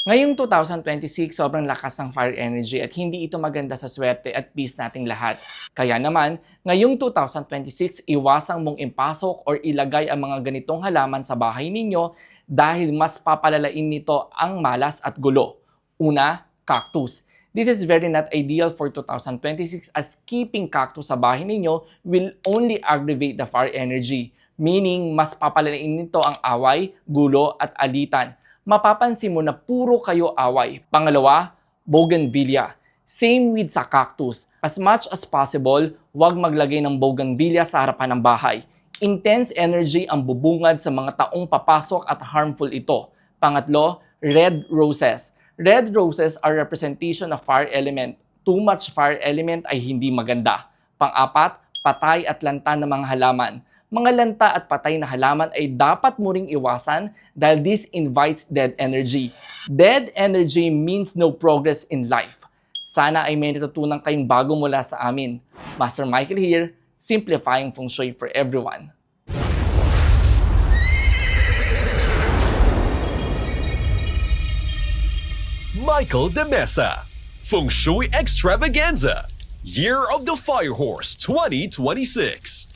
Ngayong 2026, sobrang lakas ng fire energy at hindi ito maganda sa swerte at peace nating lahat. Kaya naman, ngayong 2026, iwasang mong impasok or ilagay ang mga ganitong halaman sa bahay ninyo dahil mas papalalain nito ang malas at gulo. Una, cactus. This is very not ideal for 2026 as keeping cactus sa bahay ninyo will only aggravate the fire energy, meaning mas papalalain nito ang away, gulo at alitan. Mapapansin mo na puro kayo away. Pangalawa, bougainvillea. Same with sa cactus. As much as possible, huwag maglagay ng bougainvillea sa harapan ng bahay. Intense energy ang bubungad sa mga taong papasok at harmful ito. Pangatlo, red roses. Red roses are representation of fire element. Too much fire element ay hindi maganda. Pang-apat, patay at lanta ng mga halaman. Mga lanta at patay na halaman ay dapat mo ring iwasan dahil this invites dead energy. Dead energy means no progress in life. Sana ay may natutunan kayong bago mula sa amin. Master Michael here, simplifying feng shui for everyone. Michael De Mesa, Feng Shui Extravaganza, Year of the Fire Horse 2026.